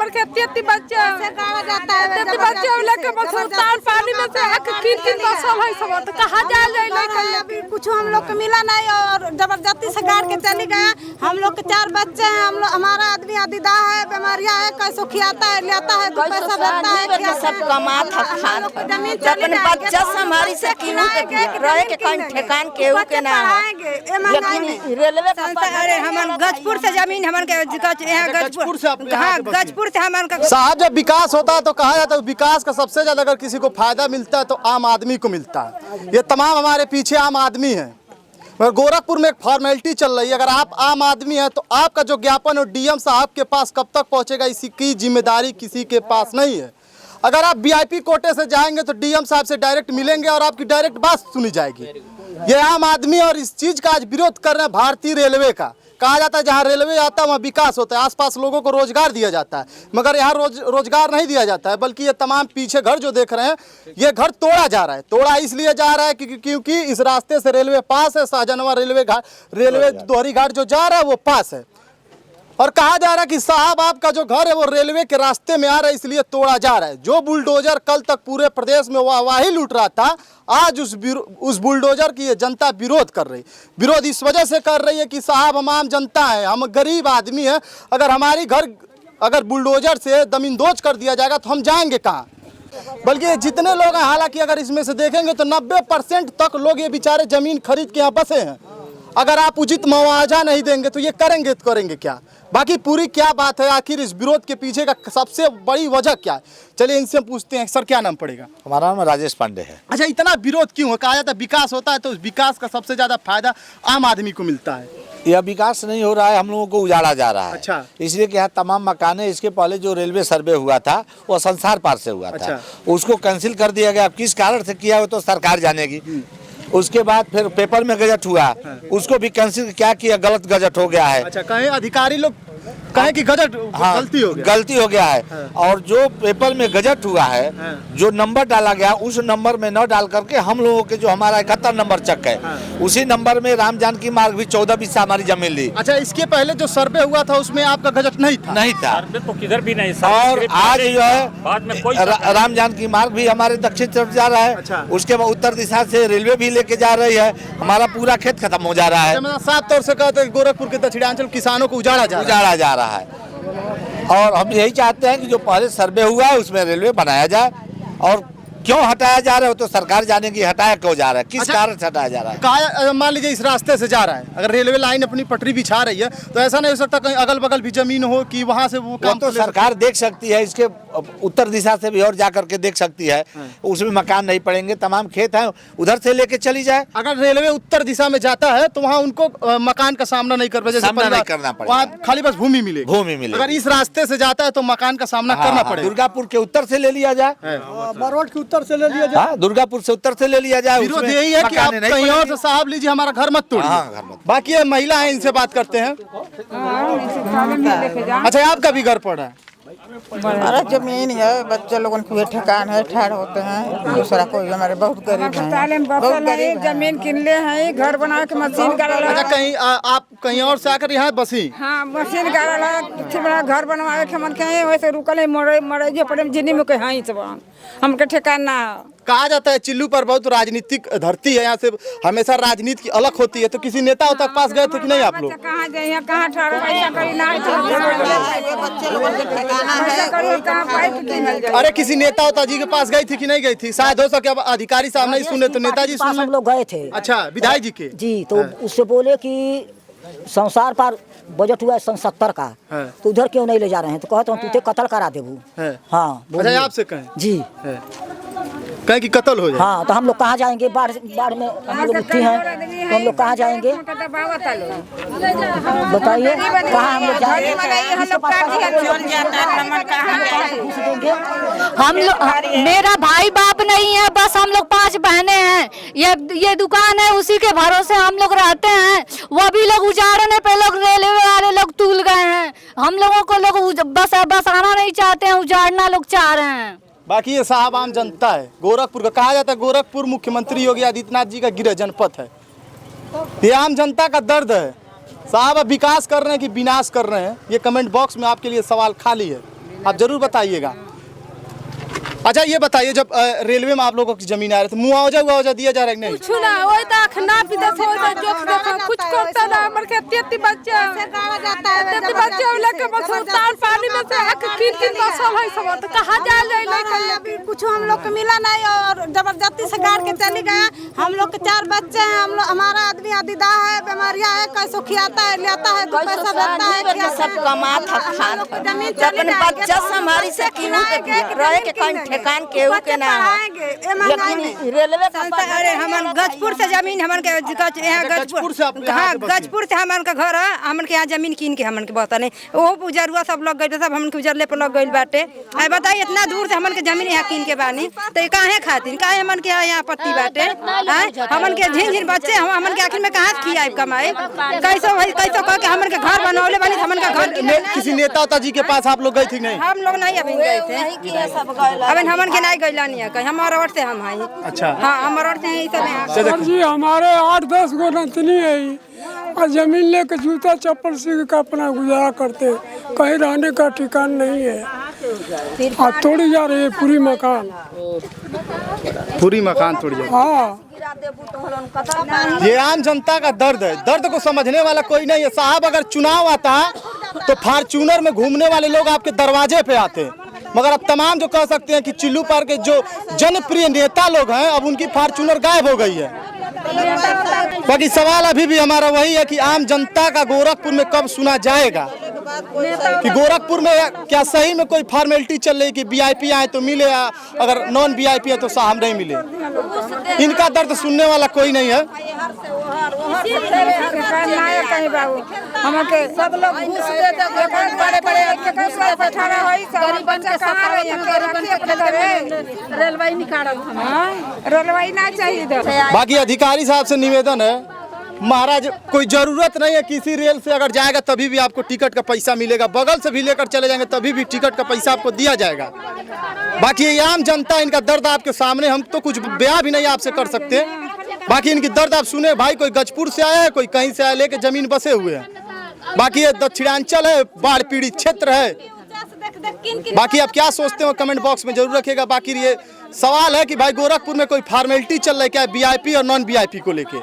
हमारे खेती बच्चे लेके पानी में से किन सब है सब तो कहाँ जाए कुछ हम लोग को मिला नहीं और जबरदस्ती से गाड़ के चली गए। हम लोग के 4 बच्चे हैं, हम लोग हमारा आदमी अदीदा है, बीमारियां है, कैसे खियाता है, लेता है, 2 पैसा देता है, सब कमाता खाता जमीन चली बच्चा हमारी से रहे के कहीं ठेकान केहू के ना लेकिन रेलवे अरे हमन गजपुर से जमीन हमन के गजपुर से गजपुर से हमन का साहब जब विकास होता है तो कहा जाता है विकास का सबसे ज्यादा अगर किसी को फायदा मिलता है तो आम आदमी को मिलता है। ये तमाम हमारे पीछे आम आदमी है। मगर गोरखपुर में एक फॉर्मेलिटी चल रही है, अगर आप आम आदमी हैं तो आपका जो ज्ञापन और डीएम साहब के पास कब तक पहुंचेगा इसकी जिम्मेदारी किसी के पास नहीं है। अगर आप वीआईपी कोटे से जाएंगे तो डीएम साहब से डायरेक्ट मिलेंगे और आपकी डायरेक्ट बात सुनी जाएगी। ये आम आदमी और इस चीज का आज विरोध कर रहे हैं भारतीय रेलवे का। कहा जाता है जहाँ रेलवे आता है वहाँ विकास होता है, आसपास लोगों को रोजगार दिया जाता है, मगर यहाँ रोजगार नहीं दिया जाता है, बल्कि ये तमाम पीछे घर जो देख रहे हैं ये घर तोड़ा जा रहा है। तोड़ा इसलिए जा रहा है क्योंकि इस रास्ते से रेलवे पास है, शाहजहां रेलवे दोहरी घाट जो जा रहा है वो पास है। और कहा जा रहा है कि साहब आपका जो घर है वो रेलवे के रास्ते में आ रहा है इसलिए तोड़ा जा रहा है। जो बुलडोजर कल तक पूरे प्रदेश में वाही लूट रहा था, आज उस बुलडोजर की ये जनता विरोध कर रही। विरोध इस वजह से कर रही है कि साहब हम आम जनता है, हम गरीब आदमी हैं, अगर हमारी घर अगर बुलडोजर से दमिनदोज कर दिया जाएगा तो हम जाएंगे कहाँ। बल्कि जितने लोग हैं, हालांकि अगर इसमें से देखेंगे तो 90% तक लोग ये बेचारे जमीन खरीद के यहाँ बसे हैं। अगर आप उचित मुआवजा नहीं देंगे तो ये करेंगे क्या। बाकी पूरी क्या बात है, आखिर इस विरोध के पीछे का सबसे बड़ी वजह क्या है, चलिए इनसे पूछते हैं। सर क्या नाम पड़ेगा? हमारा नाम राजेश पांडे है। अच्छा, इतना विरोध क्यों है? कहा जाता है विकास होता है तो उस विकास का सबसे ज्यादा फायदा आम आदमी को मिलता है। यह विकास नहीं हो रहा है, हम लोगों को उजाड़ा जा रहा है। अच्छा। इसलिए कि यहाँ तमाम मकान है, इसके पहले जो रेलवे सर्वे हुआ था वो संसार पार से हुआ था, उसको कैंसिल कर दिया गया। किस कारण से किया हो तो सरकार जानेगी। उसके बाद फिर पेपर में गजट हुआ, उसको भी कैंसिल क्या किया, गलत गजट हो गया है। अच्छा, कहीं अधिकारी लोग कहे कि गजट गलती हो गया है। और जो पेपर में गजट हुआ है, जो नंबर डाला गया उस नंबर में न डाल करके हम लोगों के जो हमारा 71 नंबर चक है उसी नंबर में राम जानकी मार्ग भी 14 बिस्सा हमारी जमीन ली। अच्छा, इसके पहले जो सर्वे हुआ था उसमें आपका गजट नहीं था? तो किधर भी नहीं। और आज जो है राम जानकी मार्ग भी हमारे दक्षिण तरफ जा रहा है। उसके बाद उत्तर दिशा से रेलवे भी लेके जा रही है, हमारा पूरा खेत खत्म हो जा रहा है। साफ तौर से कहते हैं गोरखपुर के दक्षिणांचल किसानों को उजाड़ा जा रहा है। और हम यही चाहते हैं कि जो पहले सर्वे हुआ है उसमें रेलवे बनाया जाए। और क्यों हटाया जा रहा है तो सरकार जानेगी हटाया क्यों जा रहा है, किस कारण से हटाया जा रहा है। कहा मान लीजिए इस रास्ते से जा रहा है, अगर रेलवे लाइन अपनी पटरी बिछा रही है तो ऐसा नहीं हो सकता कहीं अगल बगल भी जमीन हो कि वहां से वो काम तो सरकार देख सकती है, इसके उत्तर दिशा से भी और जा करके देख सकती है, उसमें मकान नहीं पड़ेंगे, तमाम खेत हैं, उधर से लेके चली जाए। अगर रेलवे उत्तर दिशा में जाता है तो वहाँ उनको मकान का सामना नहीं करना पड़ेगा, वहाँ खाली बस भूमि मिलेगी। अगर इस रास्ते से जाता है तो मकान का सामना करना पड़ेगा। दुर्गापुर के उत्तर से ले लिया जाए, बरौट के उत्तर से ले लिया जाए, दुर्गापुर से उत्तर से ले लिया जाए। विरोध यही है कि आप कहीं और से साहब लीजिए, हमारा घर मत तोड़िए। बाकी ये महिला है, इनसे बात करते हैं। अच्छा, आपका भी घर पड़ा है? हमारा जमीन है, बच्चे लोगों के ठिकान है, ठहर होते हैं। दूसरा कोई हमारे बहुत गरीब है, जमीन किनले हैं, घर बना के मशीन अच्छा, कहीं आप कहीं और से आकर यहाँ बसी? हाँ, मशीन गाड़ा घर बनवा के मन के वैसे रुकल है, मरे पड़े जिन्नी में कहीं सब हमके ठिकान ना। कहा जाता है चिल्लू पर बहुत राजनीतिक धरती है, यहाँ से हमेशा राजनीति की अलग होती है, तो किसी नेता तक पास गए थे कि नहीं आप लोग? कहाँ जाइए, कहाँ अरे किसी नेता जी के पास गई थी कि नहीं गई थी? शायद हो सके अब अधिकारी साहब नहीं सुने तो नेताजी सुने। हम लोग गए थे। अच्छा, विधायक जी के जी, तो उससे बोले कि संसार पर बजट हुआ है 70 का, तो उधर क्यों नहीं ले जा रहे हैं? तो कहते हैं तुझे कत्ल करा देबू। हाँ, अच्छा, आपसे कहें जी कहें कि कत्ल हो जाए। हाँ, तो हम लोग कहाँ जाएंगे? बाढ़ में हम लोग उठी हैं, तो हम लोग कहाँ जाएंगे? बताइए कहाँ हम लोग जाएंगे? हम लोग, मेरा भाई बाप नहीं है, बस हम लोग 5 बहनें हैं। ये दुकान है, उसी के भरोसे हम लोग रहते हैं। वो भी लोग उजाड़ने पे लोग रेलवे वाले लोग तूल गए हैं। हम लोगों को लोग बस आना नहीं चाहते हैं, उजाड़ना लोग चाह रहे हैं। बाकी ये साहब आम जनता है गोरखपुर का। कहा जाता है गोरखपुर मुख्यमंत्री योगी आदित्यनाथ जी का गृह जनपद है। ये आम जनता का दर्द है। साहब अब विकास कर रहे हैं कि विनाश कर रहे हैं, ये कमेंट बॉक्स में आपके लिए सवाल खाली है। आप जरूर बताइएगा। अच्छा ये बताइए, जब रेलवे में आप लोगों की जमीन आ रही थी, मुआवजा दिया जा रहा है कि नहीं? कुछ ना ओए तक ना पीते सो जोख देखो कुछ करता ना हमर के तेती बच्चा से गाड़ा जाता है, तेती बच्चा लेके बस तार पानी में से आके किन बसल है सब, तो कहां जाए नहीं अभी कुछ हम लोग को मिला नहीं और जबरदस्ती से गाड़ के चली गया। हम लोग के 4 बच्चे हैं, हम लोग हमारा आदमी अदीदा है, बीमारियां है, कैसे खियाता है, लेता है, 2 पैसा देता है, सब कमा था खान अपने बच्चा से हमारी से क्यों रहे के कहीं ठेकान केहू के ना लेकिन रेलवे अरे हमन गजपुर से जमीन हमन के गजपुर से हाँ गजपुर से हमन का घर है, हमन के यहाँ जमीन कीन के हमन के बता नहीं वो उजरुआ सब लोग गए, सब हमन के उजरले पर लग गइल बाटे। आई बताइए इतना दूर से हमन के जमीन यहाँ कीन के बानी तो काहे खातिर काहे हमन के यहाँ पत्ती बाटे, हमन के झिन बच्चे हमन के आखिर में कहाँ से खियाए कमाए, कैसे कह के हमन के घर बनौले बानी, हमन का घर किसी नेता जी के पास आप लोग गए थे नहीं? हम लोग नहीं अभी गए थे, अभी हमन के नहीं गइला नहीं है कहीं, हमारा वर्ष से हम हैं। अच्छा हाँ हमारा वर्ष से सब है जी, हमारे 8-10 गो नतनी है और जमीन लेके जूता चप्पल सीख के अपना गुजारा करते, कहीं रहने का ठिकान नहीं है और तोड़ी जा रही है पूरी मकान तोड़ी जा रही है। हाँ ये आम जनता का दर्द है, दर्द को समझने वाला कोई नहीं है साहब। अगर चुनाव आता तो फॉर्च्यूनर में घूमने वाले लोग आपके दरवाजे पे आते, मगर अब तमाम जो कह सकते हैं कि चिल्लू पार के जो जनप्रिय नेता लोग हैं अब उनकी फॉर्च्यूनर गायब हो गई है। बाकी सवाल अभी भी हमारा वही है कि आम जनता का गोरखपुर में कब सुना जाएगा, कि गोरखपुर में क्या सही में कोई फॉर्मेलिटी चल रही कि वीआईपी आए तो मिले, अगर नॉन वीआईपी है तो साहब नहीं मिले। इनका दर्द सुनने वाला कोई नहीं है। सब लोग घूस देते बड़े रेलवे निकाल रेलवे ना चाहिए। बाकी अधिकारी साहब से निवेदन है, महाराज कोई जरूरत नहीं है किसी रेल से अगर जाएगा तभी भी आपको टिकट का पैसा मिलेगा, बगल से भी लेकर चले जाएंगे तभी भी टिकट का पैसा आपको दिया जाएगा। बाकी ये आम जनता, इनका दर्द आपके सामने, हम तो कुछ बयां भी नहीं आपसे कर सकते। बाकी इनकी दर्द आप सुने भाई, कोई गजपुर से आया है, कोई कहीं से आया, लेके जमीन बसे हुए हैं। बाकी ये दक्षिणांचल है, बाढ़ पीड़ित क्षेत्र है। बाकी आप क्या सोचते हो कमेंट बॉक्स में जरूर रखिएगा। बाकी ये सवाल है कि भाई गोरखपुर में कोई फॉर्मेलिटी चल रही है क्या वीआईपी और नॉन वीआईपी को लेके?